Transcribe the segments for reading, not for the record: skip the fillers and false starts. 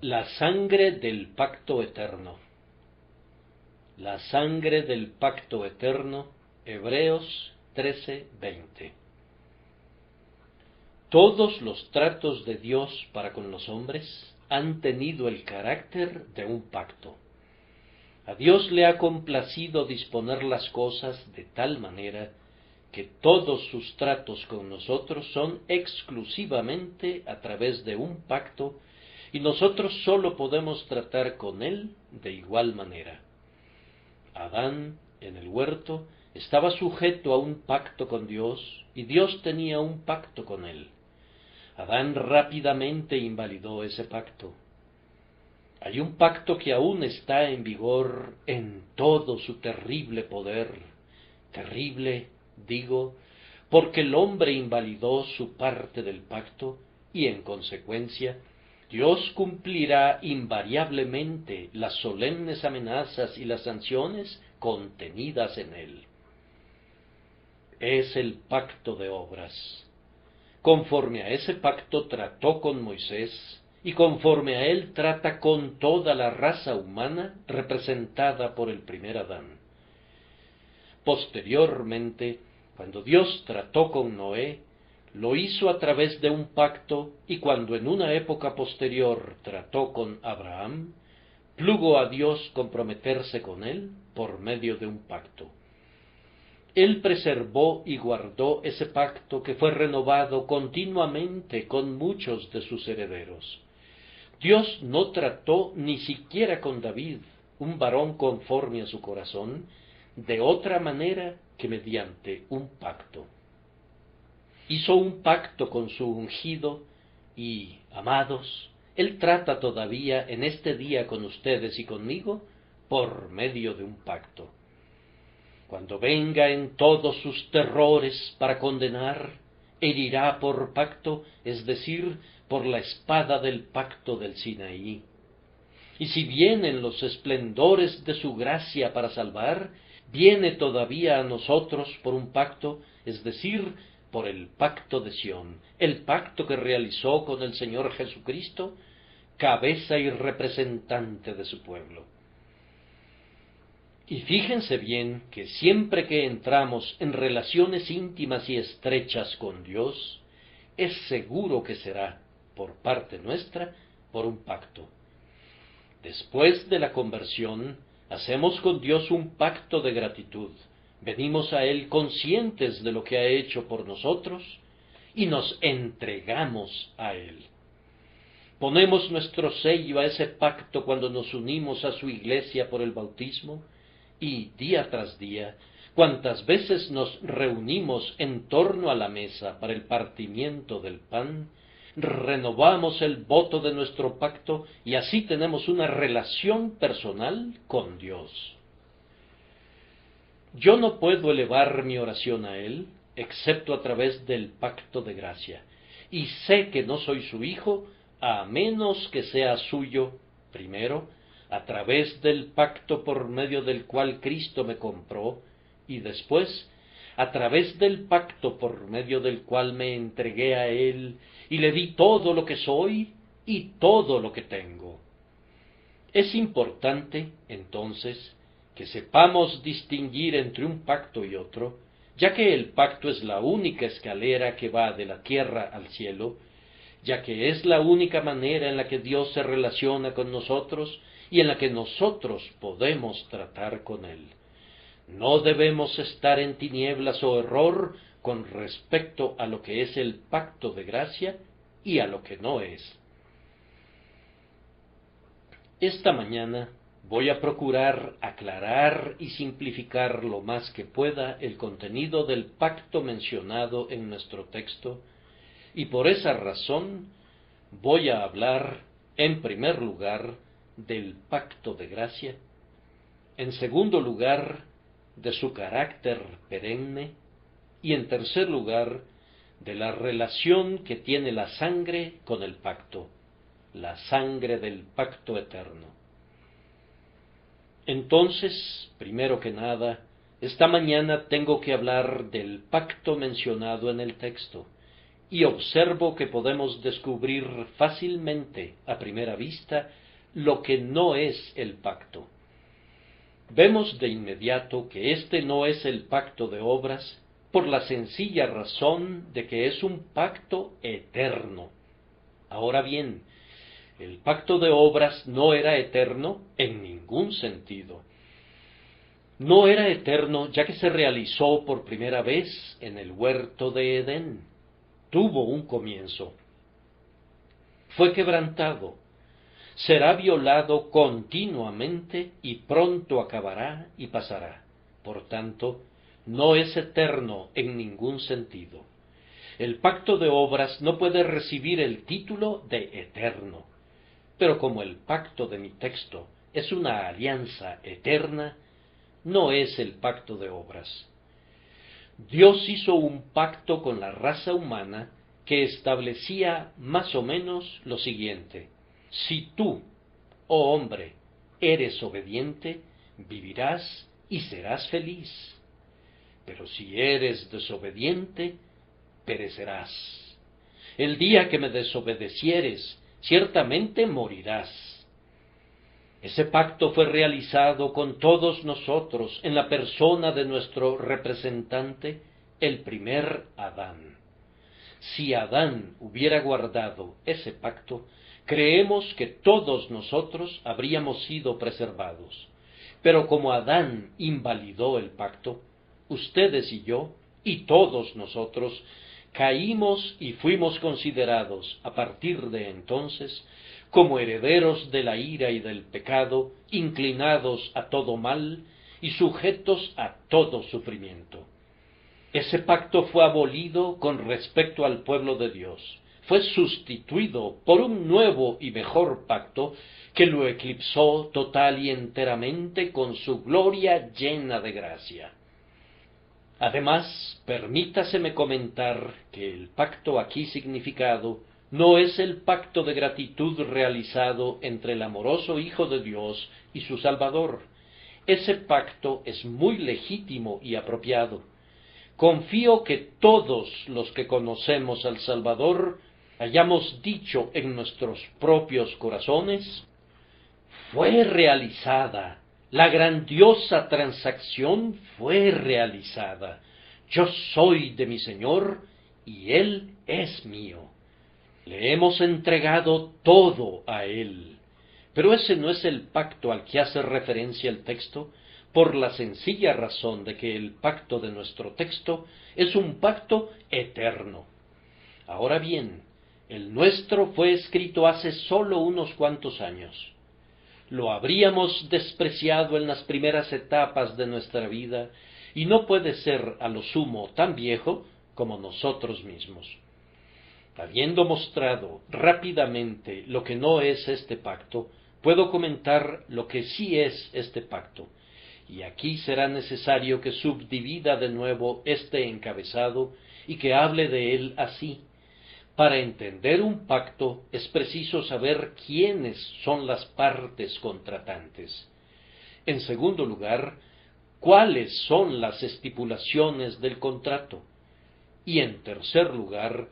La sangre del pacto eterno. La sangre del pacto eterno. Hebreos 13:20. Todos los tratos de Dios para con los hombres han tenido el carácter de un pacto. A Dios le ha complacido disponer las cosas de tal manera que todos sus tratos con nosotros son exclusivamente a través de un pacto, y nosotros sólo podemos tratar con él de igual manera. Adán, en el huerto, estaba sujeto a un pacto con Dios, y Dios tenía un pacto con él. Adán rápidamente invalidó ese pacto. Hay un pacto que aún está en vigor en todo su terrible poder. Terrible, digo, porque el hombre invalidó su parte del pacto, y en consecuencia, Dios cumplirá invariablemente las solemnes amenazas y las sanciones contenidas en él. Es el pacto de obras. Conforme a ese pacto trató con Moisés, y conforme a él trata con toda la raza humana representada por el primer Adán. Posteriormente, cuando Dios trató con Noé, lo hizo a través de un pacto, y cuando en una época posterior trató con Abraham, plugo a Dios comprometerse con él por medio de un pacto. Él preservó y guardó ese pacto que fue renovado continuamente con muchos de sus herederos. Dios no trató ni siquiera con David, un varón conforme a su corazón, de otra manera que mediante un pacto. Hizo un pacto con su ungido y, amados, Él trata todavía en este día con ustedes y conmigo por medio de un pacto. Cuando venga en todos sus terrores para condenar, herirá por pacto, es decir, por la espada del pacto del Sinaí. Y si vienen los esplendores de su gracia para salvar, viene todavía a nosotros por un pacto, es decir, por el pacto de Sión, el pacto que realizó con el Señor Jesucristo, cabeza y representante de su pueblo. Y fíjense bien que siempre que entramos en relaciones íntimas y estrechas con Dios, es seguro que será, por parte nuestra, por un pacto. Después de la conversión, hacemos con Dios un pacto de gratitud. Venimos a Él conscientes de lo que ha hecho por nosotros y nos entregamos a Él. Ponemos nuestro sello a ese pacto cuando nos unimos a su iglesia por el bautismo, y día tras día, cuantas veces nos reunimos en torno a la mesa para el partimiento del pan, renovamos el voto de nuestro pacto y así tenemos una relación personal con Dios. Yo no puedo elevar mi oración a Él, excepto a través del pacto de gracia, y sé que no soy su hijo, a menos que sea suyo, primero, a través del pacto por medio del cual Cristo me compró, y después, a través del pacto por medio del cual me entregué a Él, y le di todo lo que soy y todo lo que tengo. Es importante, entonces, que sepamos distinguir entre un pacto y otro, ya que el pacto es la única escalera que va de la tierra al cielo, ya que es la única manera en la que Dios se relaciona con nosotros y en la que nosotros podemos tratar con Él. No debemos estar en tinieblas o error con respecto a lo que es el pacto de gracia y a lo que no es. Esta mañana voy a procurar aclarar y simplificar lo más que pueda el contenido del pacto mencionado en nuestro texto, y por esa razón voy a hablar, en primer lugar, del pacto de gracia, en segundo lugar, de su carácter perenne, y en tercer lugar, de la relación que tiene la sangre con el pacto, la sangre del pacto eterno. Entonces, primero que nada, esta mañana tengo que hablar del pacto mencionado en el texto, y observo que podemos descubrir fácilmente, a primera vista, lo que no es el pacto. Vemos de inmediato que este no es el pacto de obras, por la sencilla razón de que es un pacto eterno. Ahora bien, el pacto de obras no era eterno en ningún sentido. No era eterno ya que se realizó por primera vez en el huerto de Edén. Tuvo un comienzo. Fue quebrantado. Será violado continuamente y pronto acabará y pasará. Por tanto, no es eterno en ningún sentido. El pacto de obras no puede recibir el título de eterno. Pero como el pacto de mi texto es una alianza eterna, no es el pacto de obras. Dios hizo un pacto con la raza humana que establecía más o menos lo siguiente: si tú, oh hombre, eres obediente, vivirás y serás feliz. Pero si eres desobediente, perecerás. El día que me desobedecieres, ciertamente morirás. Ese pacto fue realizado con todos nosotros en la persona de nuestro representante, el primer Adán. Si Adán hubiera guardado ese pacto, creemos que todos nosotros habríamos sido preservados. Pero como Adán invalidó el pacto, ustedes y yo, y todos nosotros, caímos y fuimos considerados, a partir de entonces, como herederos de la ira y del pecado, inclinados a todo mal y sujetos a todo sufrimiento. Ese pacto fue abolido con respecto al pueblo de Dios. Fue sustituido por un nuevo y mejor pacto que lo eclipsó total y enteramente con su gloria llena de gracia. Además, permítaseme comentar que el pacto aquí significado no es el pacto de gratitud realizado entre el amoroso Hijo de Dios y su Salvador. Ese pacto es muy legítimo y apropiado. Confío que todos los que conocemos al Salvador hayamos dicho en nuestros propios corazones: fue realizada, la grandiosa transacción fue realizada. Yo soy de mi Señor y Él es mío. Le hemos entregado todo a Él. Pero ese no es el pacto al que hace referencia el texto, por la sencilla razón de que el pacto de nuestro texto es un pacto eterno. Ahora bien, el nuestro fue escrito hace sólo unos cuantos años. Lo habríamos despreciado en las primeras etapas de nuestra vida, y no puede ser a lo sumo tan viejo como nosotros mismos. Habiendo mostrado rápidamente lo que no es este pacto, puedo comentar lo que sí es este pacto, y aquí será necesario que subdivida de nuevo este encabezado y que hable de él así. Para entender un pacto es preciso saber quiénes son las partes contratantes. En segundo lugar, cuáles son las estipulaciones del contrato. Y en tercer lugar,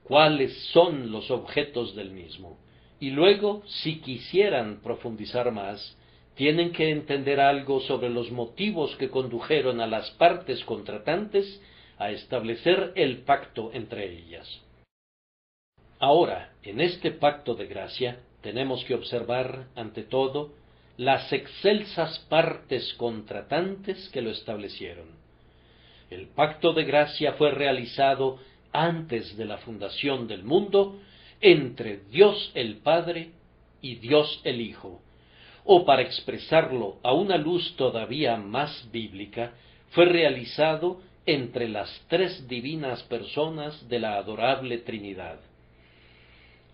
cuáles son los objetos del mismo. Y luego, si quisieran profundizar más, tienen que entender algo sobre los motivos que condujeron a las partes contratantes a establecer el pacto entre ellas. Ahora, en este pacto de gracia, tenemos que observar, ante todo, las excelsas partes contratantes que lo establecieron. El pacto de gracia fue realizado antes de la fundación del mundo entre Dios el Padre y Dios el Hijo, o para expresarlo a una luz todavía más bíblica, fue realizado entre las tres divinas personas de la adorable Trinidad.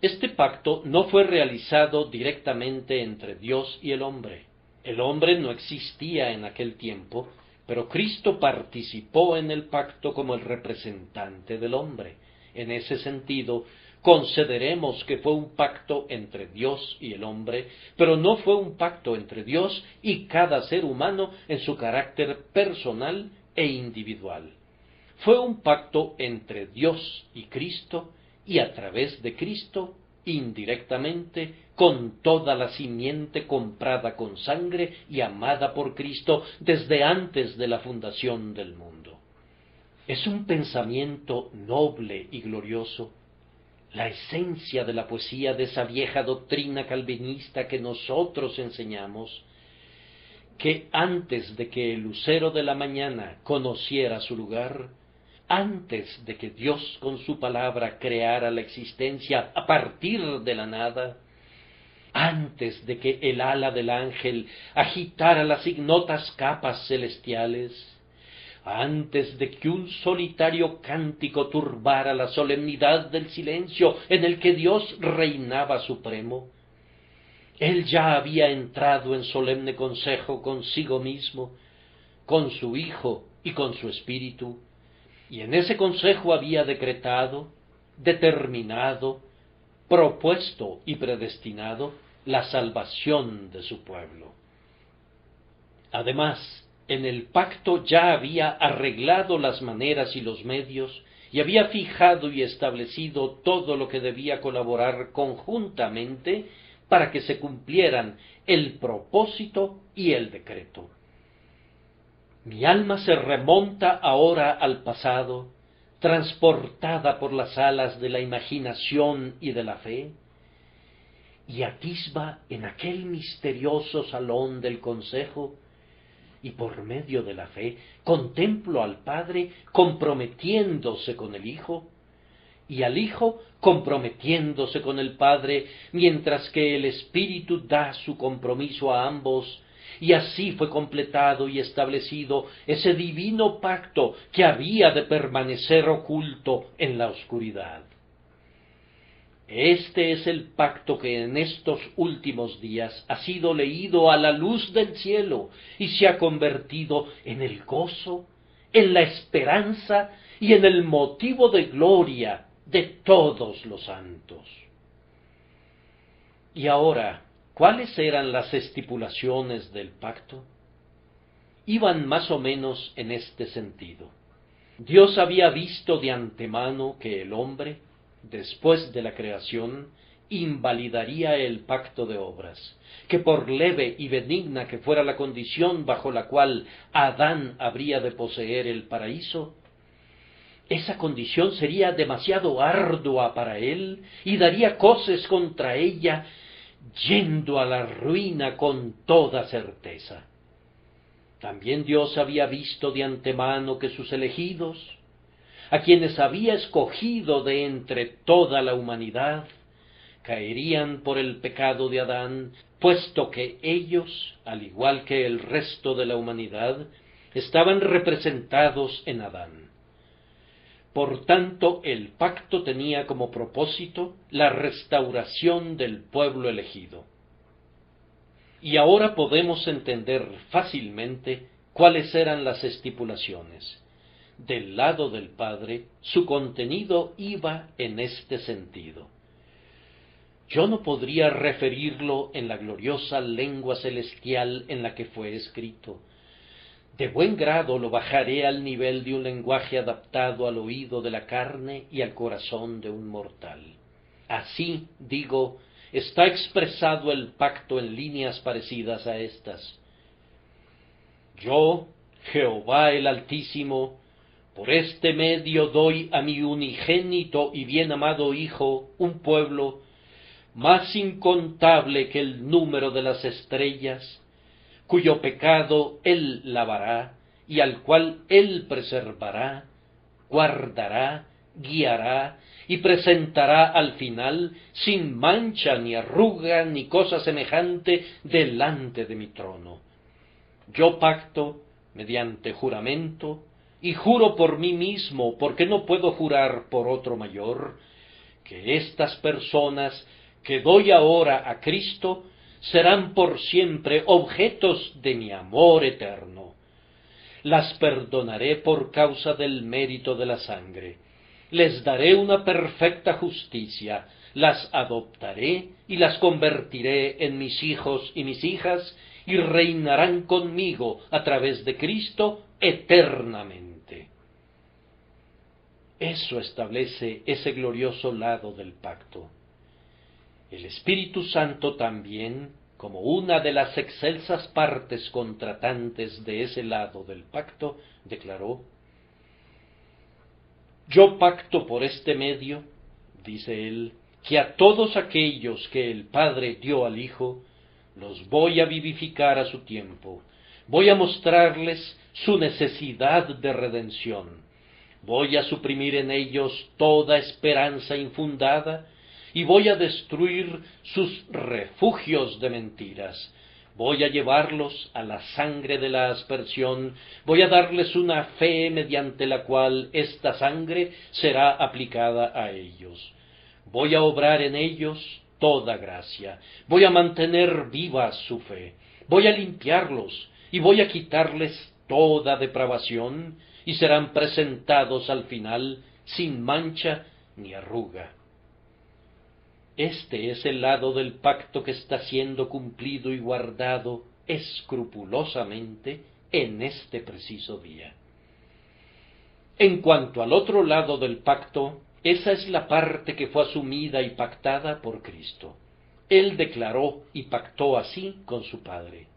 Este pacto no fue realizado directamente entre Dios y el hombre. El hombre no existía en aquel tiempo, pero Cristo participó en el pacto como el representante del hombre. En ese sentido, consideremos que fue un pacto entre Dios y el hombre, pero no fue un pacto entre Dios y cada ser humano en su carácter personal e individual. fue un pacto entre Dios y Cristo, y a través de Cristo, indirectamente, con toda la simiente comprada con sangre y amada por Cristo desde antes de la fundación del mundo. Es un pensamiento noble y glorioso, la esencia de la poesía de esa vieja doctrina calvinista que nosotros enseñamos, que antes de que el lucero de la mañana conociera su lugar, antes de que Dios con su palabra creara la existencia a partir de la nada, antes de que el ala del ángel agitara las ignotas capas celestiales, antes de que un solitario cántico turbara la solemnidad del silencio en el que Dios reinaba supremo, Él ya había entrado en solemne consejo consigo mismo, con su Hijo y con su Espíritu, y en ese consejo había decretado, determinado, propuesto y predestinado la salvación de su pueblo. Además, en el pacto ya había arreglado las maneras y los medios, y había fijado y establecido todo lo que debía colaborar conjuntamente para que se cumplieran el propósito y el decreto. Mi alma se remonta ahora al pasado, transportada por las alas de la imaginación y de la fe, y atisba en aquel misterioso salón del consejo, y por medio de la fe contemplo al Padre comprometiéndose con el Hijo, y al Hijo comprometiéndose con el Padre, mientras que el Espíritu da su compromiso a ambos, y así fue completado y establecido ese divino pacto que había de permanecer oculto en la oscuridad. Este es el pacto que en estos últimos días ha sido leído a la luz del cielo y se ha convertido en el gozo, en la esperanza y en el motivo de gloria de todos los santos. Y ahora, ¿cuáles eran las estipulaciones del pacto? Iban más o menos en este sentido. Dios había visto de antemano que el hombre, después de la creación, invalidaría el pacto de obras, que por leve y benigna que fuera la condición bajo la cual Adán habría de poseer el paraíso, esa condición sería demasiado ardua para él y daría coces contra ella, yendo a la ruina con toda certeza. También Dios había visto de antemano que sus elegidos, a quienes había escogido de entre toda la humanidad, caerían por el pecado de Adán, puesto que ellos, al igual que el resto de la humanidad, estaban representados en Adán. Por tanto, el pacto tenía como propósito la restauración del pueblo elegido. Y ahora podemos entender fácilmente cuáles eran las estipulaciones. Del lado del Padre, su contenido iba en este sentido. Yo no podría referirlo en la gloriosa lengua celestial en la que fue escrito. De buen grado lo bajaré al nivel de un lenguaje adaptado al oído de la carne y al corazón de un mortal. Así, digo, está expresado el pacto en líneas parecidas a estas. Yo, Jehová el Altísimo, por este medio doy a mi unigénito y bien amado Hijo un pueblo más incontable que el número de las estrellas, cuyo pecado Él lavará y al cual Él preservará, guardará, guiará y presentará al final sin mancha ni arruga ni cosa semejante delante de mi trono. Yo pacto mediante juramento, y juro por mí mismo, porque no puedo jurar por otro mayor, que estas personas que doy ahora a Cristo serán por siempre objetos de mi amor eterno. Las perdonaré por causa del mérito de la sangre. Les daré una perfecta justicia, las adoptaré y las convertiré en mis hijos y mis hijas, y reinarán conmigo a través de Cristo eternamente. Eso establece ese glorioso lado del pacto. El Espíritu Santo también, como una de las excelsas partes contratantes de ese lado del pacto, declaró: «Yo pacto por este medio», dice él, «que a todos aquellos que el Padre dio al Hijo, los voy a vivificar a su tiempo, voy a mostrarles su necesidad de redención, voy a suprimir en ellos toda esperanza infundada, y voy a destruir sus refugios de mentiras. Voy a llevarlos a la sangre de la aspersión, voy a darles una fe mediante la cual esta sangre será aplicada a ellos. Voy a obrar en ellos toda gracia, voy a mantener viva su fe, voy a limpiarlos y voy a quitarles toda depravación, y serán presentados al final sin mancha ni arruga». Este es el lado del pacto que está siendo cumplido y guardado escrupulosamente en este preciso día. En cuanto al otro lado del pacto, esa es la parte que fue asumida y pactada por Cristo. Él declaró y pactó así con su Padre: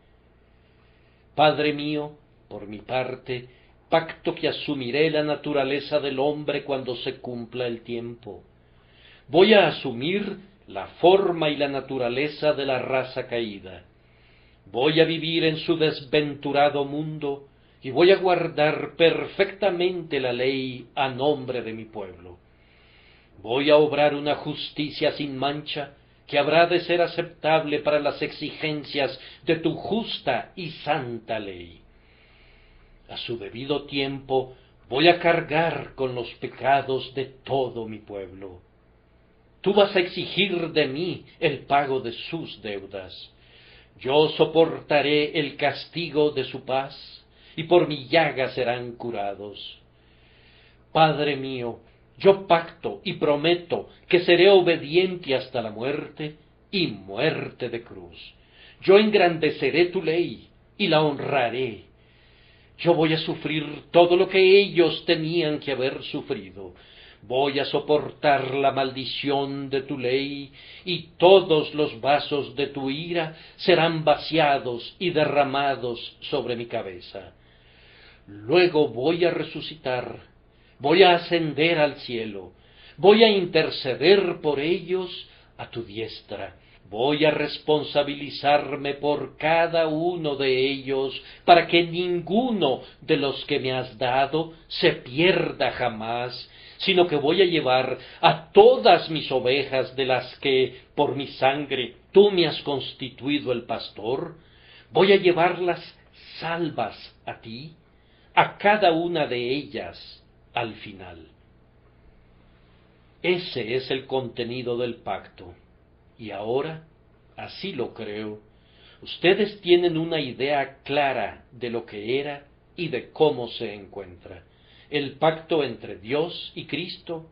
«Padre mío, por mi parte, pacto que asumiré la naturaleza del hombre cuando se cumpla el tiempo. Voy a asumir la forma y la naturaleza de la raza caída. Voy a vivir en su desventurado mundo y voy a guardar perfectamente la ley a nombre de mi pueblo. Voy a obrar una justicia sin mancha que habrá de ser aceptable para las exigencias de tu justa y santa ley. A su debido tiempo voy a cargar con los pecados de todo mi pueblo. Tú vas a exigir de mí el pago de sus deudas. Yo soportaré el castigo de su paz, y por mi llaga serán curados. Padre mío, yo pacto y prometo que seré obediente hasta la muerte, y muerte de cruz. Yo engrandeceré tu ley, y la honraré. Yo voy a sufrir todo lo que ellos tenían que haber sufrido. Voy a soportar la maldición de tu ley, y todos los vasos de tu ira serán vaciados y derramados sobre mi cabeza. Luego voy a resucitar, voy a ascender al cielo, voy a interceder por ellos a tu diestra. Voy a responsabilizarme por cada uno de ellos, para que ninguno de los que me has dado se pierda jamás, sino que voy a llevar a todas mis ovejas, de las que por mi sangre tú me has constituido el pastor, voy a llevarlas salvas a ti, a cada una de ellas al final. Ese es el contenido del pacto. Y ahora, así lo creo, ustedes tienen una idea clara de lo que era y de cómo se encuentra el pacto entre Dios y Cristo,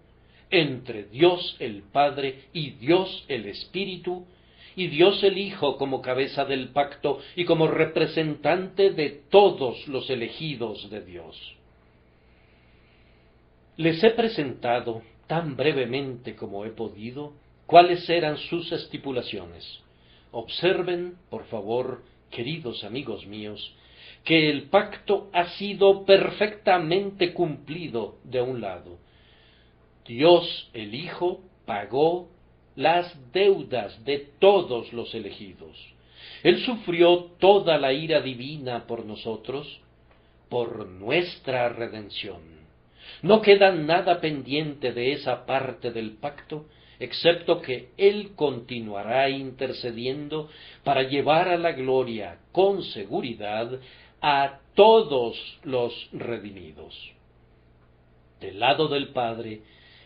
entre Dios el Padre y Dios el Espíritu, y Dios el Hijo como cabeza del pacto y como representante de todos los elegidos de Dios. Les he presentado, tan brevemente como he podido, cuáles eran sus estipulaciones. Observen, por favor, queridos amigos míos, que el pacto ha sido perfectamente cumplido de un lado. Dios el Hijo pagó las deudas de todos los elegidos. Él sufrió toda la ira divina por nosotros, por nuestra redención. No queda nada pendiente de esa parte del pacto, excepto que Él continuará intercediendo para llevar a la gloria con seguridad a todos los redimidos. Del lado del Padre,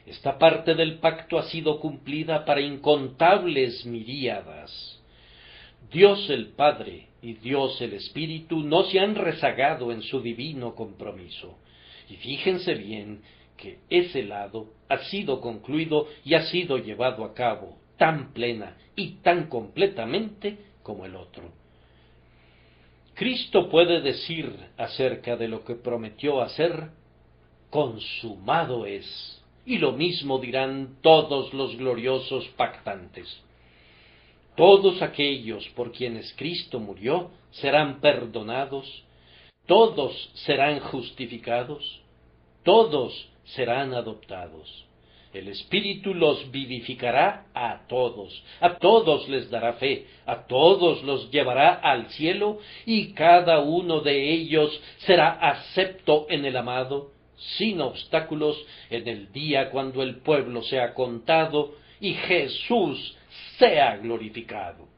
esta parte del pacto ha sido cumplida para incontables miríadas. Dios el Padre y Dios el Espíritu no se han rezagado en su divino compromiso. Y fíjense bien que ese lado ha sido concluido y ha sido llevado a cabo tan plena y tan completamente como el otro. Cristo puede decir acerca de lo que prometió hacer: consumado es. Y lo mismo dirán todos los gloriosos pactantes. Todos aquellos por quienes Cristo murió serán perdonados, todos serán justificados, todos serán adoptados. El Espíritu los vivificará a todos les dará fe, a todos los llevará al cielo, y cada uno de ellos será acepto en el amado, sin obstáculos, en el día cuando el pueblo sea contado y Jesús sea glorificado.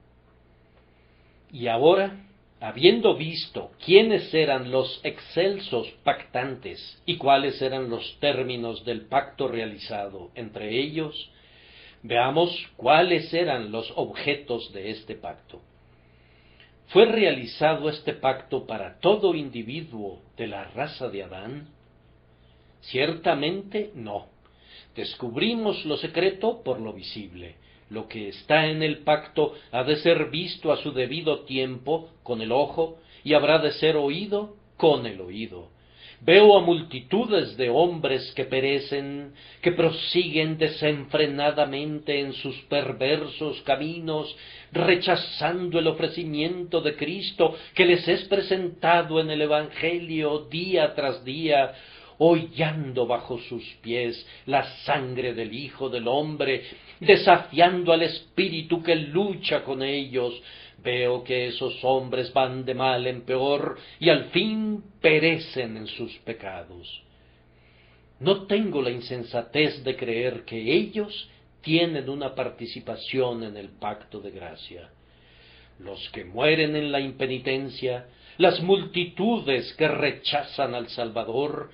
Y ahora, habiendo visto quiénes eran los excelsos pactantes y cuáles eran los términos del pacto realizado entre ellos, veamos cuáles eran los objetos de este pacto. ¿Fue realizado este pacto para todo individuo de la raza de Adán? Ciertamente no. Descubrimos lo secreto por lo visible. Lo que está en el pacto ha de ser visto a su debido tiempo con el ojo, y habrá de ser oído con el oído. Veo a multitudes de hombres que perecen, que prosiguen desenfrenadamente en sus perversos caminos, rechazando el ofrecimiento de Cristo que les es presentado en el Evangelio día tras día, hollando bajo sus pies la sangre del Hijo del Hombre, desafiando al espíritu que lucha con ellos. Veo que esos hombres van de mal en peor y al fin perecen en sus pecados. No tengo la insensatez de creer que ellos tienen una participación en el pacto de gracia. Los que mueren en la impenitencia, las multitudes que rechazan al Salvador,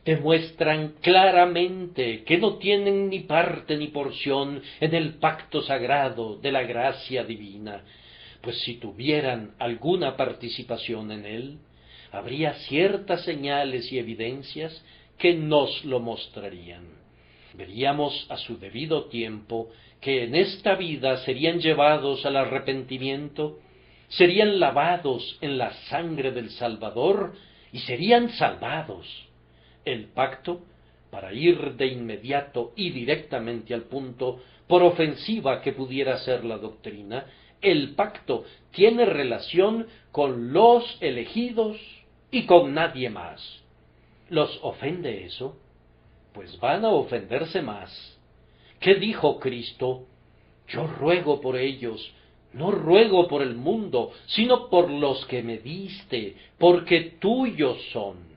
demuestran claramente que no tienen ni parte ni porción en el pacto sagrado de la gracia divina, pues si tuvieran alguna participación en él, habría ciertas señales y evidencias que nos lo mostrarían. Veríamos a su debido tiempo que en esta vida serían llevados al arrepentimiento, serían lavados en la sangre del Salvador y serían salvados. El pacto, para ir de inmediato y directamente al punto, por ofensiva que pudiera ser la doctrina, el pacto tiene relación con los elegidos y con nadie más. ¿Los ofende eso? Pues van a ofenderse más. ¿Qué dijo Cristo? Yo ruego por ellos, no ruego por el mundo, sino por los que me diste, porque tuyos son.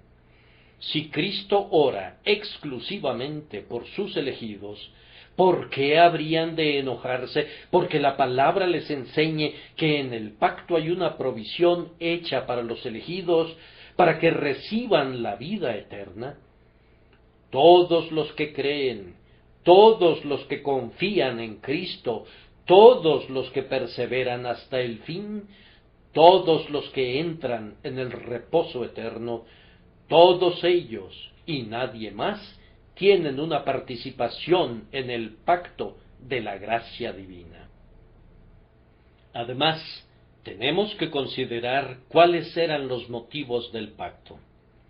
Si Cristo ora exclusivamente por sus elegidos, ¿por qué habrían de enojarse porque la palabra les enseñe que en el pacto hay una provisión hecha para los elegidos, para que reciban la vida eterna? Todos los que creen, todos los que confían en Cristo, todos los que perseveran hasta el fin, todos los que entran en el reposo eterno, todos ellos y nadie más tienen una participación en el pacto de la gracia divina. Además, tenemos que considerar cuáles eran los motivos del pacto.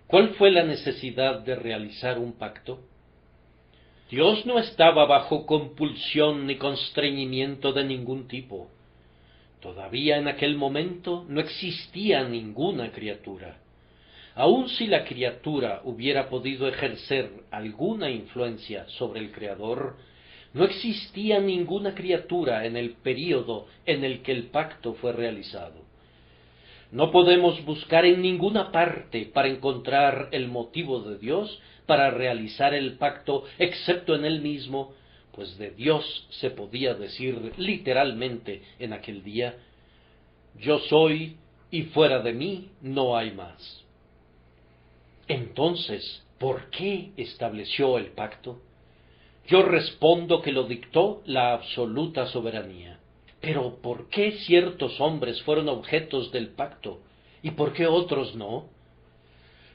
¿Cuál fue la necesidad de realizar un pacto? Dios no estaba bajo compulsión ni constreñimiento de ningún tipo. Todavía en aquel momento no existía ninguna criatura. Aun si la criatura hubiera podido ejercer alguna influencia sobre el Creador, no existía ninguna criatura en el período en el que el pacto fue realizado. No podemos buscar en ninguna parte para encontrar el motivo de Dios para realizar el pacto, excepto en Él mismo, pues de Dios se podía decir literalmente en aquel día: yo soy, y fuera de mí no hay más. Entonces, ¿por qué estableció el pacto? Yo respondo que lo dictó la absoluta soberanía. Pero ¿por qué ciertos hombres fueron objetos del pacto y por qué otros no?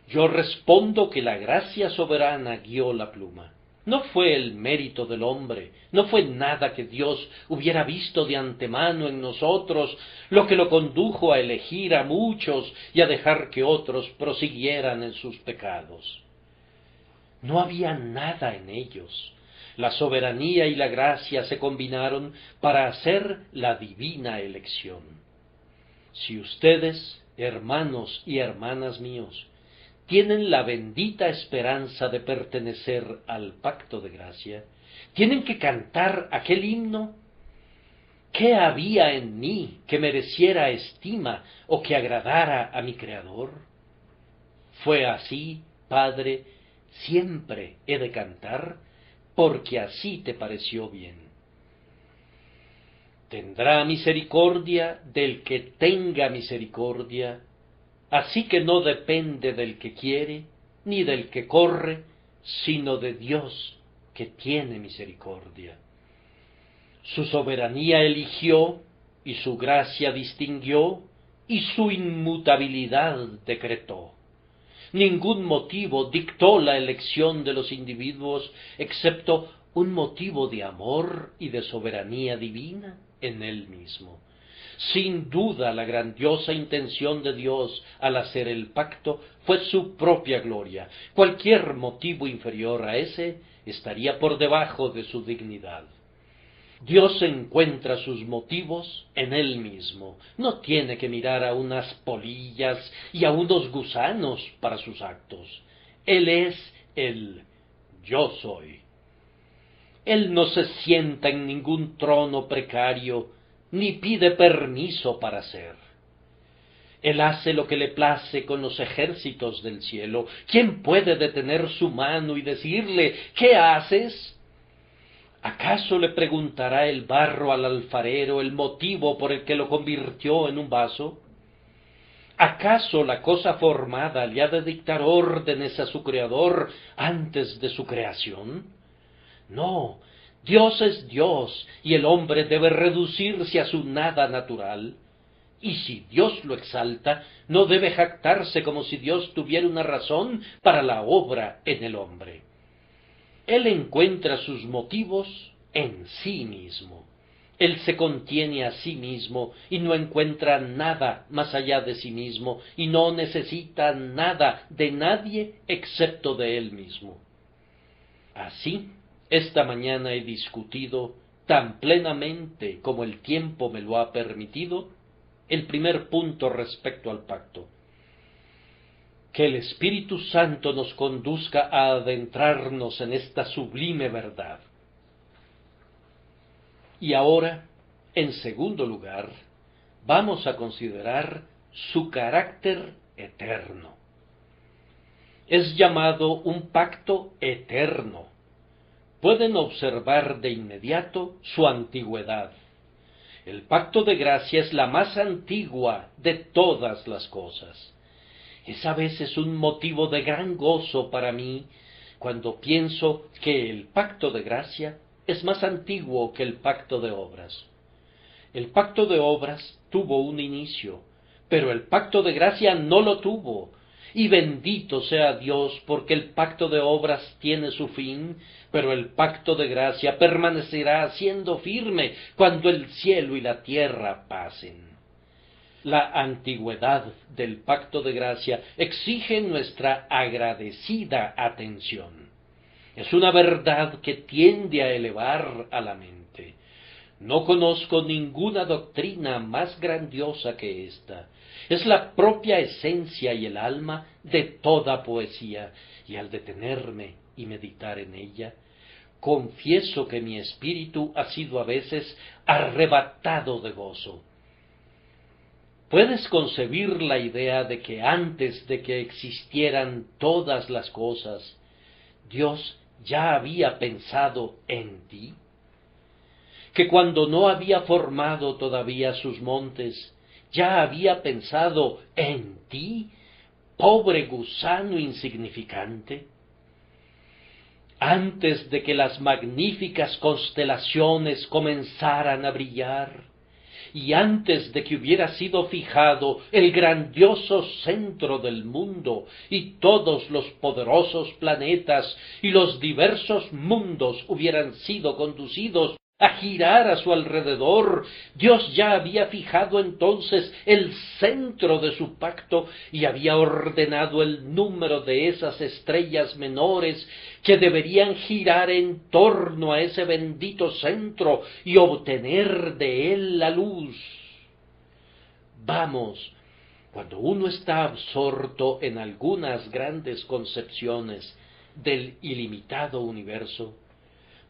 Yo respondo que la gracia soberana guió la pluma. No fue el mérito del hombre, no fue nada que Dios hubiera visto de antemano en nosotros lo que lo condujo a elegir a muchos y a dejar que otros prosiguieran en sus pecados. No había nada en ellos. La soberanía y la gracia se combinaron para hacer la divina elección. Si ustedes, hermanos y hermanas míos, tienen la bendita esperanza de pertenecer al pacto de gracia, tienen que cantar aquel himno. ¿Qué había en mí que mereciera estima o que agradara a mi Creador? Fue así, Padre, siempre he de cantar, porque así te pareció bien. Tendrá misericordia del que tenga misericordia, así que no depende del que quiere, ni del que corre, sino de Dios que tiene misericordia. Su soberanía eligió, y su gracia distinguió, y su inmutabilidad decretó. Ningún motivo dictó la elección de los individuos, excepto un motivo de amor y de soberanía divina en él mismo. Sin duda, la grandiosa intención de Dios al hacer el pacto fue su propia gloria. Cualquier motivo inferior a ese estaría por debajo de su dignidad. Dios encuentra sus motivos en Él mismo. No tiene que mirar a unas polillas y a unos gusanos para sus actos. Él es el Yo soy. Él no se sienta en ningún trono precario, ni pide permiso para ser. Él hace lo que le place con los ejércitos del cielo. ¿Quién puede detener su mano y decirle, ¿qué haces? ¿Acaso le preguntará el barro al alfarero el motivo por el que lo convirtió en un vaso? ¿Acaso la cosa formada le ha de dictar órdenes a su Creador antes de su creación? No, Dios es Dios, y el hombre debe reducirse a su nada natural. Y si Dios lo exalta, no debe jactarse como si Dios tuviera una razón para la obra en el hombre. Él encuentra sus motivos en sí mismo. Él se contiene a sí mismo y no encuentra nada más allá de sí mismo y no necesita nada de nadie excepto de él mismo. Así, esta mañana he discutido tan plenamente como el tiempo me lo ha permitido el primer punto respecto al pacto. Que el Espíritu Santo nos conduzca a adentrarnos en esta sublime verdad. Y ahora, en segundo lugar, vamos a considerar su carácter eterno. Es llamado un pacto eterno. Pueden observar de inmediato su antigüedad. El pacto de gracia es la más antigua de todas las cosas. Es a veces un motivo de gran gozo para mí cuando pienso que el pacto de gracia es más antiguo que el pacto de obras. El pacto de obras tuvo un inicio, pero el pacto de gracia no lo tuvo. Y bendito sea Dios porque el pacto de obras tiene su fin, pero el pacto de gracia permanecerá siendo firme cuando el cielo y la tierra pasen. La antigüedad del pacto de gracia exige nuestra agradecida atención. Es una verdad que tiende a elevar a la mente. No conozco ninguna doctrina más grandiosa que esta. Es la propia esencia y el alma de toda poesía, y al detenerme y meditar en ella, confieso que mi espíritu ha sido a veces arrebatado de gozo. ¿Puedes concebir la idea de que antes de que existieran todas las cosas, Dios ya había pensado en ti? Que cuando no había formado todavía sus montes, ya había pensado en ti, pobre gusano insignificante. Antes de que las magníficas constelaciones comenzaran a brillar, y antes de que hubiera sido fijado el grandioso centro del mundo, y todos los poderosos planetas y los diversos mundos hubieran sido conducidos a girar a su alrededor. Dios ya había fijado entonces el centro de su pacto y había ordenado el número de esas estrellas menores que deberían girar en torno a ese bendito centro y obtener de él la luz. Vamos, cuando uno está absorto en algunas grandes concepciones del ilimitado universo,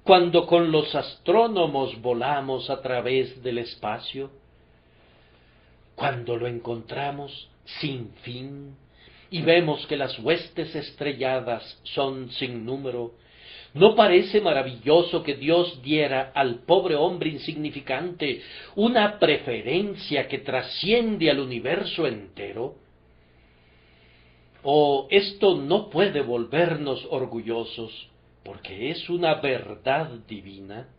cuando con los astrónomos volamos a través del espacio, cuando lo encontramos sin fin y vemos que las huestes estrelladas son sin número, ¿no parece maravilloso que Dios diera al pobre hombre insignificante una preferencia que trasciende al universo entero? ¿O esto no puede volvernos orgullosos, porque es una verdad divina,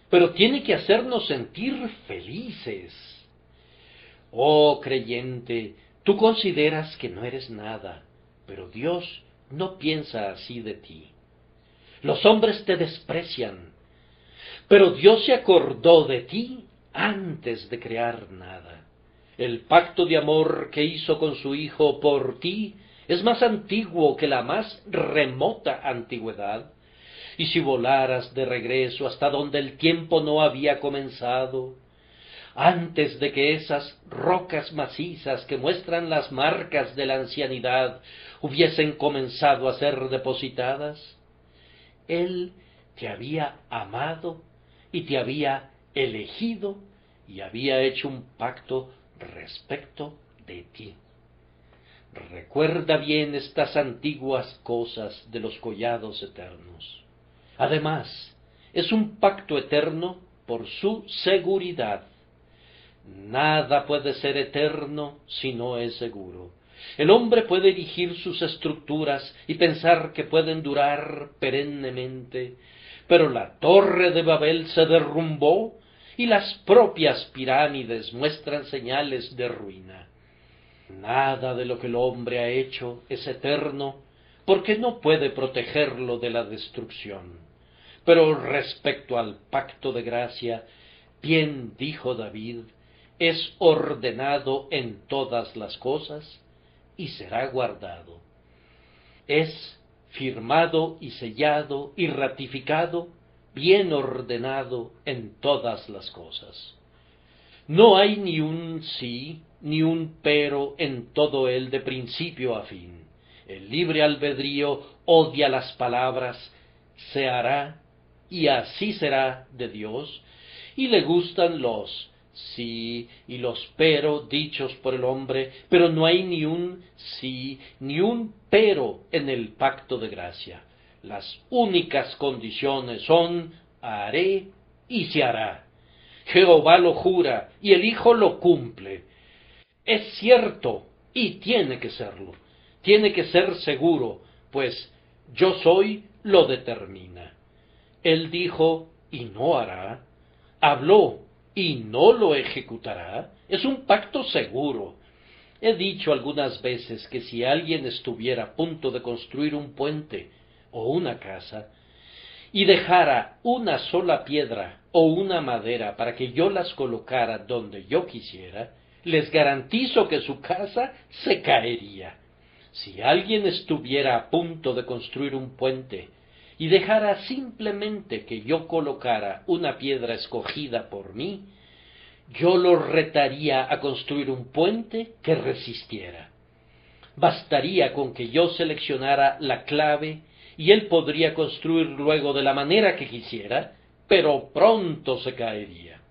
pero tiene que hacernos sentir felices? Oh creyente, tú consideras que no eres nada, pero Dios no piensa así de ti. Los hombres te desprecian, pero Dios se acordó de ti antes de crear nada. El pacto de amor que hizo con su Hijo por ti es más antiguo que la más remota antigüedad. Y si volaras de regreso hasta donde el tiempo no había comenzado, antes de que esas rocas macizas que muestran las marcas de la ancianidad hubiesen comenzado a ser depositadas, Él te había amado y te había elegido y había hecho un pacto respecto de ti. Recuerda bien estas antiguas cosas de los collados eternos. Además, es un pacto eterno por su seguridad. Nada puede ser eterno si no es seguro. El hombre puede erigir sus estructuras y pensar que pueden durar perennemente, pero la torre de Babel se derrumbó y las propias pirámides muestran señales de ruina. Nada de lo que el hombre ha hecho es eterno, porque no puede protegerlo de la destrucción. Pero respecto al pacto de gracia, bien dijo David, es ordenado en todas las cosas y será guardado. Es firmado y sellado y ratificado, bien ordenado en todas las cosas. No hay ni un sí ni un pero en todo él de principio a fin. El libre albedrío odia las palabras se hará y así será de Dios, y le gustan los sí y los pero dichos por el hombre, pero no hay ni un sí ni un pero en el pacto de gracia. Las únicas condiciones son haré y se hará. Jehová lo jura y el Hijo lo cumple. Es cierto y tiene que serlo. Tiene que ser seguro, pues yo soy lo determina. Él dijo y no hará. Habló y no lo ejecutará. Es un pacto seguro. He dicho algunas veces que si alguien estuviera a punto de construir un puente o una casa, y dejara una sola piedra o una madera para que yo las colocara donde yo quisiera, les garantizo que su casa se caería. Si alguien estuviera a punto de construir un puente y dejara simplemente que yo colocara una piedra escogida por mí, yo lo retaría a construir un puente que resistiera. Bastaría con que yo seleccionara la clave y él podría construir luego de la manera que quisiera, pero pronto se caería.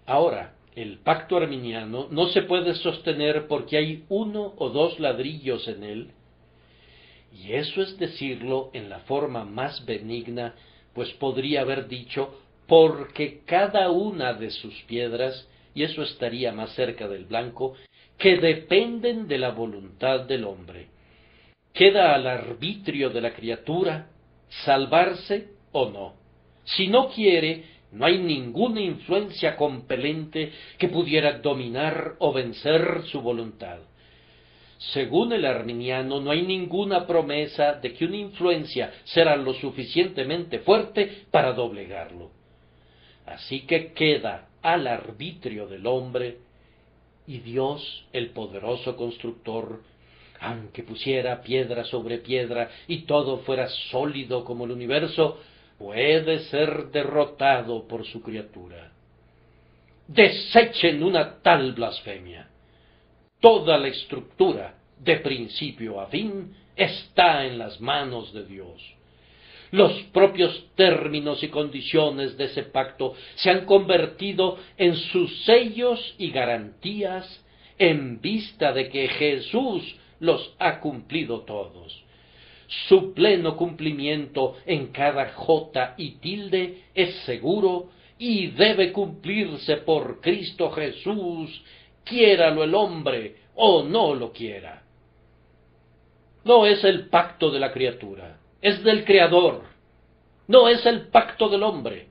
Ahora, el pacto arminiano no se puede sostener porque hay 1 o 2 ladrillos en él, y eso es decirlo en la forma más benigna, pues podría haber dicho porque cada una de sus piedras, y eso estaría más cerca del blanco, que dependen de la voluntad del hombre. Queda al arbitrio de la criatura salvarse o no. Si no quiere, no hay ninguna influencia compelente que pudiera dominar o vencer su voluntad. Según el arminiano, no hay ninguna promesa de que una influencia será lo suficientemente fuerte para doblegarlo. Así que queda al arbitrio del hombre, y Dios, el poderoso constructor, aunque pusiera piedra sobre piedra y todo fuera sólido como el universo, puede ser derrotado por su criatura. Desechen una tal blasfemia. Toda la estructura, de principio a fin, está en las manos de Dios. Los propios términos y condiciones de ese pacto se han convertido en sus sellos y garantías en vista de que Jesús los ha cumplido todos. Su pleno cumplimiento en cada jota y tilde es seguro y debe cumplirse por Cristo Jesús, quiéralo el hombre o no lo quiera. No es el pacto de la criatura, es del Creador. No es el pacto del hombre,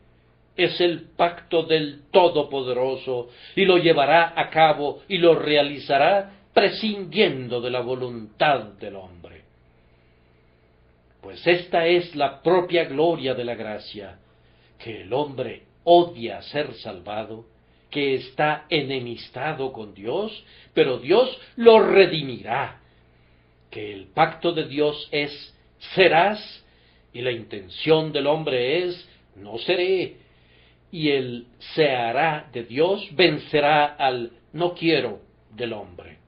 es el pacto del Todopoderoso, y lo llevará a cabo y lo realizará prescindiendo de la voluntad del hombre. Pues esta es la propia gloria de la gracia, que el hombre odia ser salvado, que está enemistado con Dios, pero Dios lo redimirá, que el pacto de Dios es serás, y la intención del hombre es no seré, y el se hará de Dios vencerá al no quiero del hombre.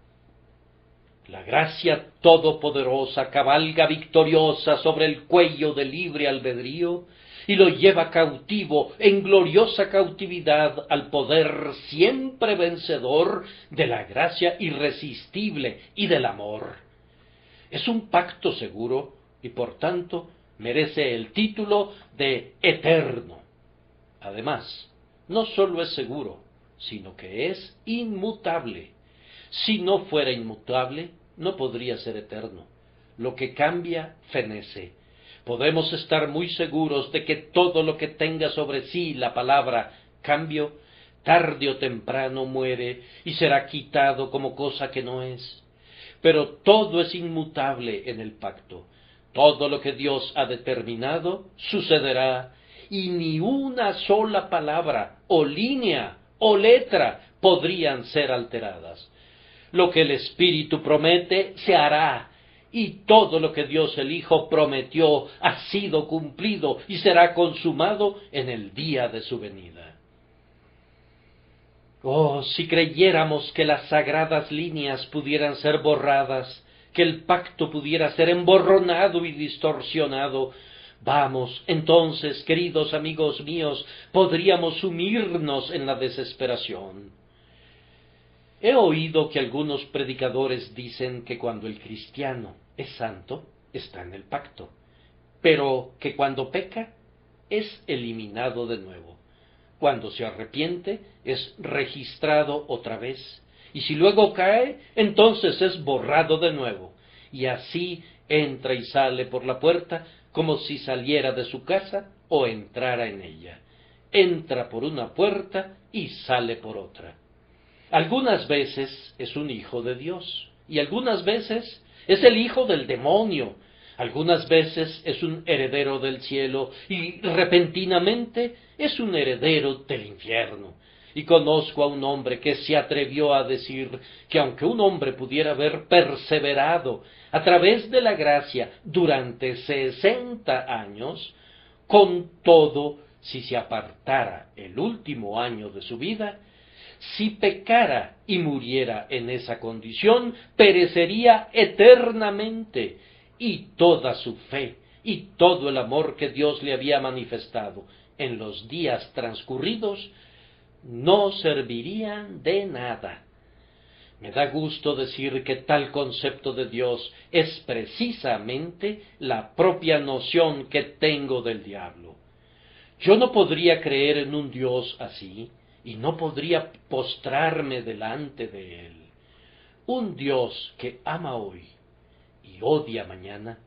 La gracia todopoderosa cabalga victoriosa sobre el cuello del libre albedrío y lo lleva cautivo en gloriosa cautividad al poder siempre vencedor de la gracia irresistible y del amor. Es un pacto seguro y por tanto merece el título de eterno. Además, no sólo es seguro, sino que es inmutable. Si no fuera inmutable, no podría ser eterno. Lo que cambia, fenece. Podemos estar muy seguros de que todo lo que tenga sobre sí la palabra cambio, tarde o temprano muere y será quitado como cosa que no es. Pero todo es inmutable en el pacto. Todo lo que Dios ha determinado sucederá, y ni una sola palabra, o línea, o letra podrían ser alteradas. Lo que el Espíritu promete se hará, y todo lo que Dios el Hijo prometió ha sido cumplido y será consumado en el día de su venida. Oh, si creyéramos que las sagradas líneas pudieran ser borradas, que el pacto pudiera ser emborronado y distorsionado, vamos, entonces, queridos amigos míos, podríamos sumirnos en la desesperación. He oído que algunos predicadores dicen que cuando el cristiano es santo, está en el pacto, pero que cuando peca, es eliminado de nuevo. Cuando se arrepiente, es registrado otra vez, y si luego cae, entonces es borrado de nuevo, y así entra y sale por la puerta como si saliera de su casa o entrara en ella. Entra por una puerta y sale por otra. Algunas veces es un hijo de Dios, y algunas veces es el hijo del demonio. Algunas veces es un heredero del cielo, y repentinamente es un heredero del infierno. Y conozco a un hombre que se atrevió a decir que aunque un hombre pudiera haber perseverado a través de la gracia durante 60 años, con todo, si se apartara el último año de su vida, si pecara y muriera en esa condición, perecería eternamente, y toda su fe y todo el amor que Dios le había manifestado en los días transcurridos no servirían de nada. Me da gusto decir que tal concepto de Dios es precisamente la propia noción que tengo del diablo. Yo no podría creer en un Dios así, y no podría postrarme delante de él. Un Dios que ama hoy y odia mañana,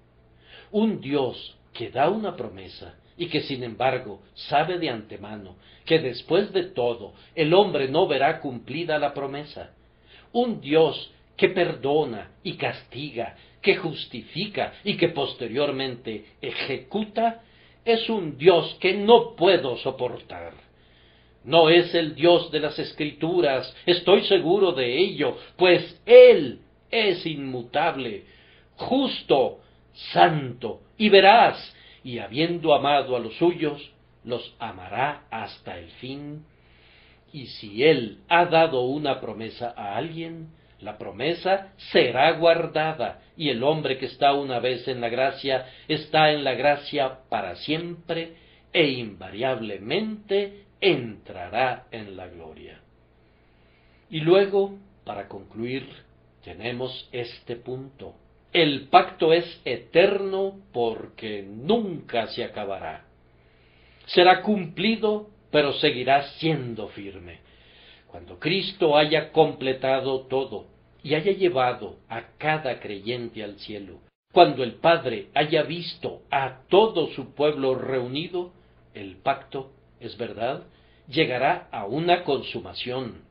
un Dios que da una promesa y que sin embargo sabe de antemano que después de todo el hombre no verá cumplida la promesa, un Dios que perdona y castiga, que justifica y que posteriormente ejecuta, es un Dios que no puedo soportar. No es el Dios de las Escrituras, estoy seguro de ello, pues Él es inmutable, justo, santo y veraz, y habiendo amado a los suyos, los amará hasta el fin. Y si Él ha dado una promesa a alguien, la promesa será guardada, y el hombre que está una vez en la gracia, está en la gracia para siempre, e invariablemente entrará en la gloria. Y luego, para concluir, tenemos este punto. El pacto es eterno porque nunca se acabará. Será cumplido, pero seguirá siendo firme. Cuando Cristo haya completado todo y haya llevado a cada creyente al cielo, cuando el Padre haya visto a todo su pueblo reunido, el pacto, es verdad, llegará a una consumación,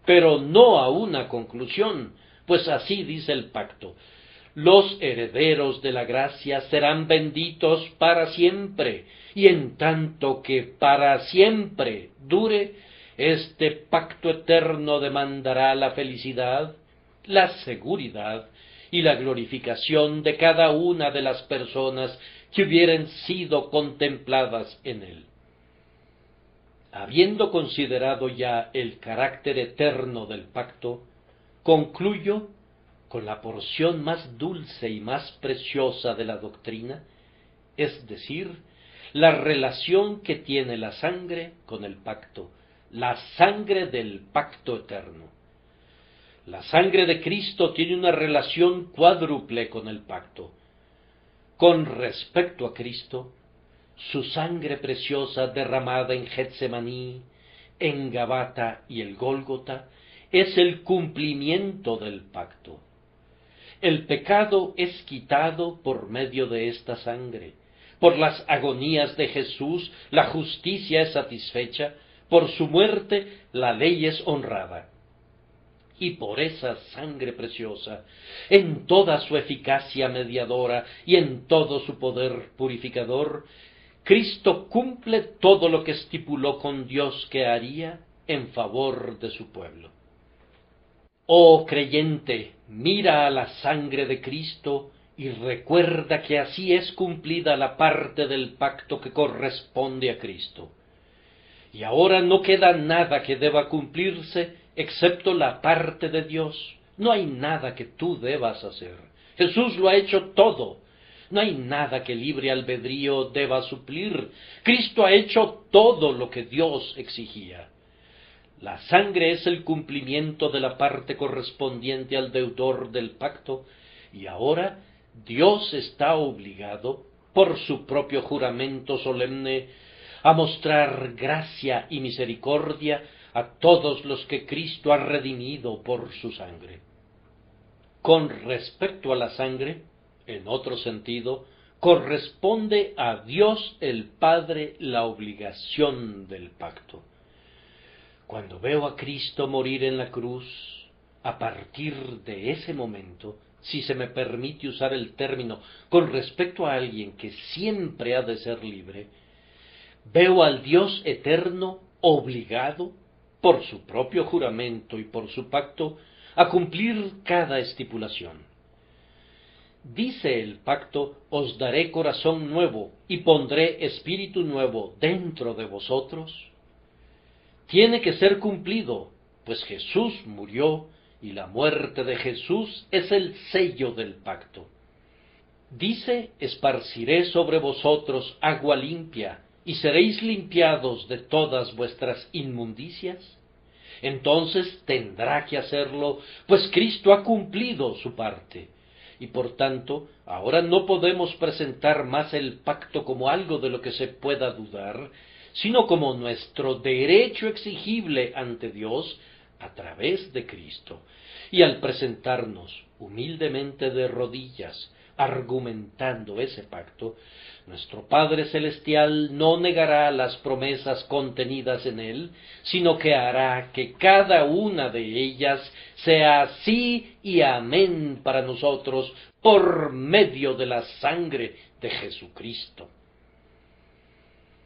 pero no a una conclusión, pues así dice el pacto: los herederos de la gracia serán benditos para siempre, y en tanto que para siempre dure, este pacto eterno demandará la felicidad, la seguridad y la glorificación de cada una de las personas que hubieran sido contempladas en él. Habiendo considerado ya el carácter eterno del pacto, concluyo con la porción más dulce y más preciosa de la doctrina, es decir, la relación que tiene la sangre con el pacto, la sangre del pacto eterno. La sangre de Cristo tiene una relación cuádruple con el pacto. Con respecto a Cristo, su sangre preciosa derramada en Getsemaní, en Gabata y el Gólgota, es el cumplimiento del pacto. El pecado es quitado por medio de esta sangre. Por las agonías de Jesús, la justicia es satisfecha. Por su muerte, la ley es honrada. Y por esa sangre preciosa, en toda su eficacia mediadora y en todo su poder purificador, Cristo cumple todo lo que estipuló con Dios que haría en favor de su pueblo. Oh creyente, mira a la sangre de Cristo y recuerda que así es cumplida la parte del pacto que corresponde a Cristo. Y ahora no queda nada que deba cumplirse excepto la parte de Dios. No hay nada que tú debas hacer. Jesús lo ha hecho todo. No hay nada que libre albedrío deba suplir. Cristo ha hecho todo lo que Dios exigía. La sangre es el cumplimiento de la parte correspondiente al deudor del pacto, y ahora Dios está obligado, por su propio juramento solemne, a mostrar gracia y misericordia a todos los que Cristo ha redimido por su sangre. Con respecto a la sangre, en otro sentido, corresponde a Dios el Padre la obligación del pacto. Cuando veo a Cristo morir en la cruz, a partir de ese momento, si se me permite usar el término con respecto a alguien que siempre ha de ser libre, veo al Dios eterno obligado, por su propio juramento y por su pacto, a cumplir cada estipulación. Dice el pacto: os daré corazón nuevo y pondré espíritu nuevo dentro de vosotros. Tiene que ser cumplido, pues Jesús murió y la muerte de Jesús es el sello del pacto. Dice: esparciré sobre vosotros agua limpia y seréis limpiados de todas vuestras inmundicias. Entonces tendrá que hacerlo, pues Cristo ha cumplido su parte. Y por tanto, ahora no podemos presentar más el pacto como algo de lo que se pueda dudar, sino como nuestro derecho exigible ante Dios a través de Cristo. Y al presentarnos humildemente de rodillas, argumentando ese pacto, nuestro Padre Celestial no negará las promesas contenidas en él, sino que hará que cada una de ellas sea sí y amén para nosotros por medio de la sangre de Jesucristo.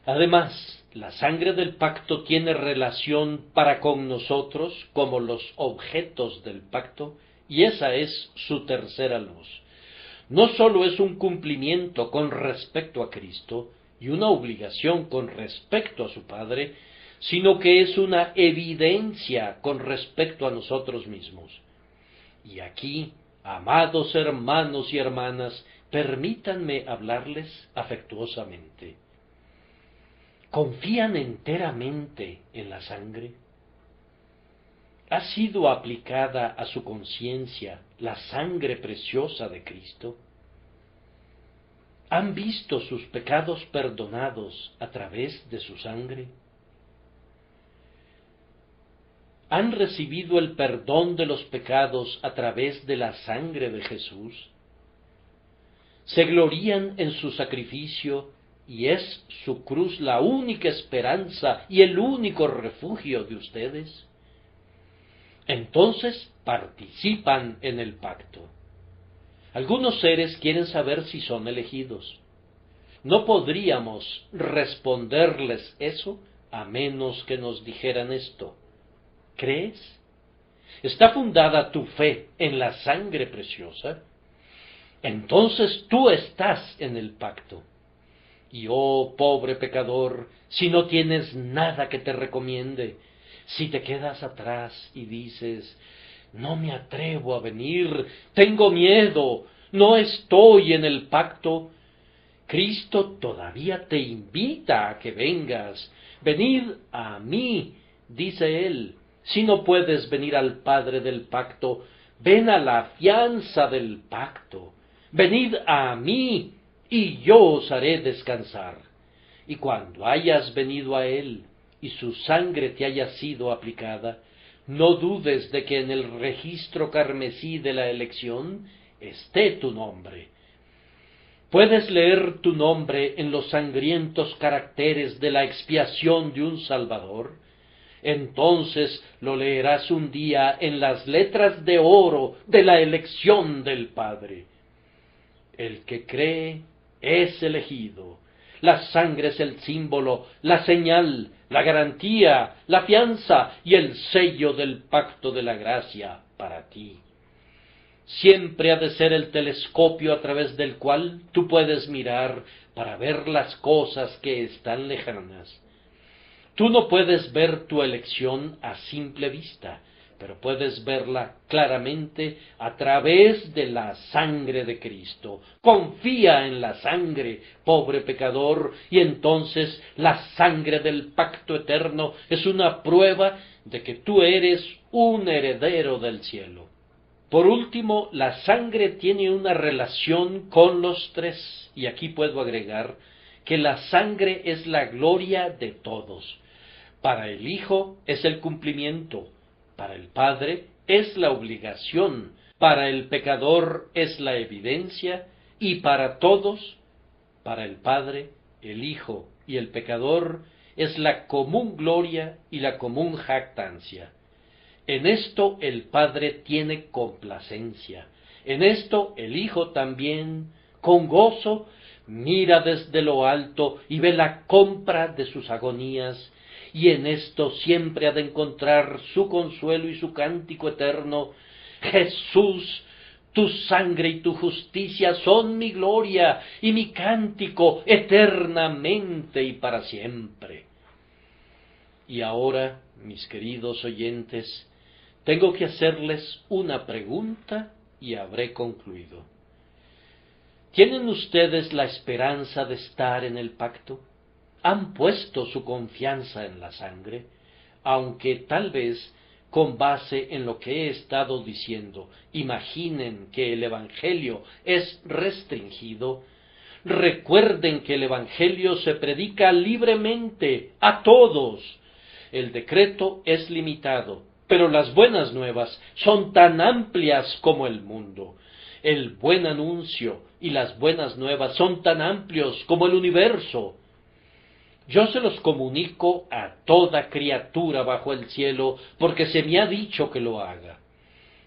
Además, la sangre del pacto tiene relación para con nosotros como los objetos del pacto, y esa es su tercera luz. No sólo es un cumplimiento con respecto a Cristo y una obligación con respecto a su Padre, sino que es una evidencia con respecto a nosotros mismos. Y aquí, amados hermanos y hermanas, permítanme hablarles afectuosamente. ¿Confían enteramente en la sangre? ¿Ha sido aplicada a su conciencia la sangre preciosa de Cristo? ¿Han visto sus pecados perdonados a través de su sangre? ¿Han recibido el perdón de los pecados a través de la sangre de Jesús? ¿Se glorían en su sacrificio y es su cruz la única esperanza y el único refugio de ustedes? Entonces participan en el pacto. Algunos seres quieren saber si son elegidos. No podríamos responderles eso a menos que nos dijeran esto. ¿Crees? ¿Está fundada tu fe en la sangre preciosa? Entonces tú estás en el pacto. Y oh, pobre pecador, si no tienes nada que te recomiende, si te quedas atrás y dices, no me atrevo a venir, tengo miedo, no estoy en el pacto, Cristo todavía te invita a que vengas. Venid a mí, dice Él. Si no puedes venir al Padre del pacto, ven a la fianza del pacto. Venid a mí, y yo os haré descansar. Y cuando hayas venido a Él, y su sangre te haya sido aplicada, no dudes de que en el registro carmesí de la elección esté tu nombre. Puedes leer tu nombre en los sangrientos caracteres de la expiación de un Salvador. Entonces lo leerás un día en las letras de oro de la elección del Padre. El que cree es elegido. La sangre es el símbolo, la señal, la garantía, la fianza y el sello del pacto de la gracia para ti. Siempre ha de ser el telescopio a través del cual tú puedes mirar para ver las cosas que están lejanas. Tú no puedes ver tu elección a simple vista, pero puedes verla claramente a través de la sangre de Cristo. Confía en la sangre, pobre pecador, y entonces la sangre del pacto eterno es una prueba de que tú eres un heredero del cielo. Por último, la sangre tiene una relación con los tres, y aquí puedo agregar que la sangre es la gloria de todos. Para el Hijo es el cumplimiento, para el Padre es la obligación, para el pecador es la evidencia, y para todos, para el Padre, el Hijo y el pecador, es la común gloria y la común jactancia. En esto el Padre tiene complacencia, en esto el Hijo también, con gozo, mira desde lo alto y ve la compra de sus agonías, y en esto siempre ha de encontrar su consuelo y su cántico eterno. Jesús, tu sangre y tu justicia son mi gloria y mi cántico eternamente y para siempre. Y ahora, mis queridos oyentes, tengo que hacerles una pregunta y habré concluido. ¿Tienen ustedes la esperanza de estar en el pacto? ¿Han puesto su confianza en la sangre? Aunque tal vez, con base en lo que he estado diciendo, imaginen que el Evangelio es restringido, recuerden que el Evangelio se predica libremente a todos. El decreto es limitado, pero las buenas nuevas son tan amplias como el mundo. El buen anuncio y las buenas nuevas son tan amplios como el universo. Yo se los comunico a toda criatura bajo el cielo, porque se me ha dicho que lo haga.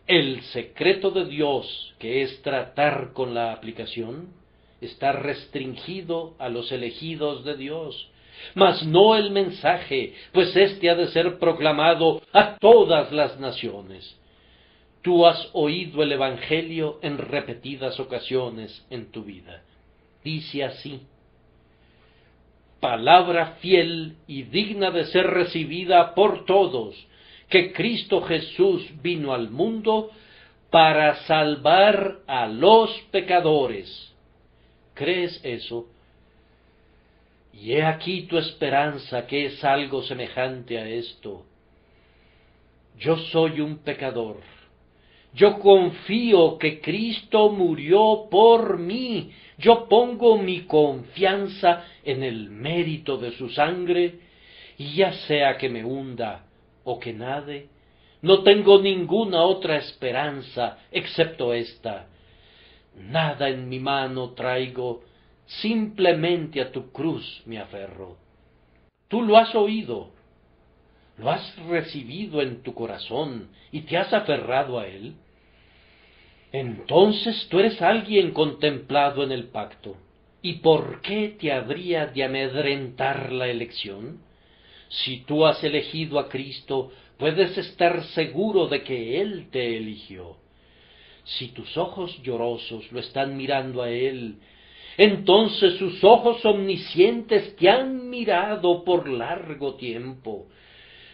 El secreto de Dios, que es tratar con la aplicación, está restringido a los elegidos de Dios, mas no el mensaje, pues éste ha de ser proclamado a todas las naciones. Tú has oído el Evangelio en repetidas ocasiones en tu vida. Dice así: palabra fiel y digna de ser recibida por todos, que Cristo Jesús vino al mundo para salvar a los pecadores. ¿Crees eso? Y he aquí tu esperanza, que es algo semejante a esto. Yo soy un pecador. Yo confío que Cristo murió por mí. Yo pongo mi confianza en el mérito de su sangre, y ya sea que me hunda o que nade, no tengo ninguna otra esperanza excepto esta. Nada en mi mano traigo, simplemente a tu cruz me aferro. Tú lo has oído, lo has recibido en tu corazón y te has aferrado a él. Entonces tú eres alguien contemplado en el pacto. ¿Y por qué te habría de amedrentar la elección? Si tú has elegido a Cristo, puedes estar seguro de que Él te eligió. Si tus ojos llorosos lo están mirando a Él, entonces sus ojos omniscientes te han mirado por largo tiempo.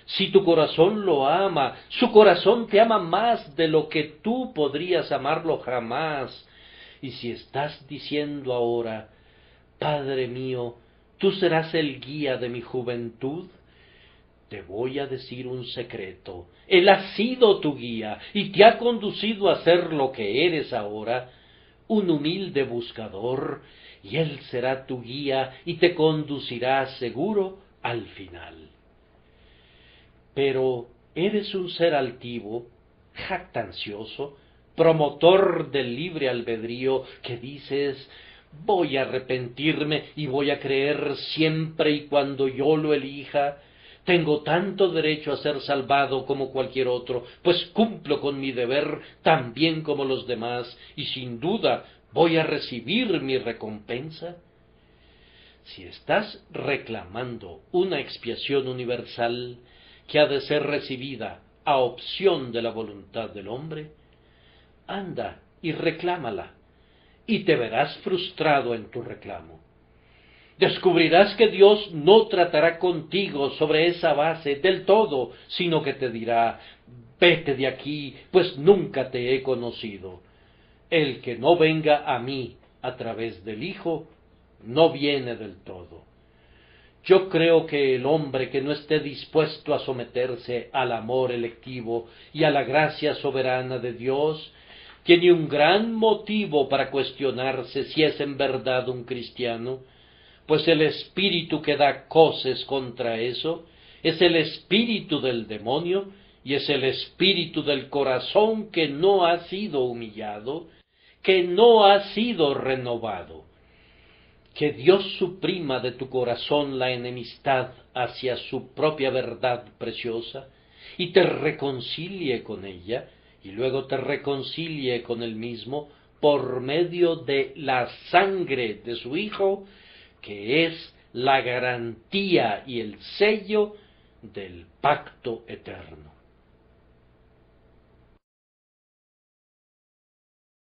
Si tu corazón lo ama, su corazón te ama más de lo que tú podrías amarlo jamás. Y si estás diciendo ahora: Padre mío, tú serás el guía de mi juventud, te voy a decir un secreto. Él ha sido tu guía y te ha conducido a ser lo que eres ahora, un humilde buscador, y Él será tu guía y te conducirá seguro al final. Pero eres un ser altivo, jactancioso, promotor del libre albedrío, que dices: voy a arrepentirme y voy a creer siempre y cuando yo lo elija. Tengo tanto derecho a ser salvado como cualquier otro, pues cumplo con mi deber tan bien como los demás, y sin duda voy a recibir mi recompensa. Si estás reclamando una expiación universal que ha de ser recibida a opción de la voluntad del hombre, anda y reclámala, y te verás frustrado en tu reclamo. Descubrirás que Dios no tratará contigo sobre esa base del todo, sino que te dirá: vete de aquí, pues nunca te he conocido. El que no venga a mí a través del Hijo, no viene del todo. Yo creo que el hombre que no esté dispuesto a someterse al amor electivo y a la gracia soberana de Dios, tiene un gran motivo para cuestionarse si es en verdad un cristiano, pues el espíritu que da coces contra eso es el espíritu del demonio, y es el espíritu del corazón que no ha sido humillado, que no ha sido renovado. Que Dios suprima de tu corazón la enemistad hacia su propia verdad preciosa, y te reconcilie con ella, y luego te reconcilie con Él mismo por medio de la sangre de su Hijo, que es la garantía y el sello del pacto eterno.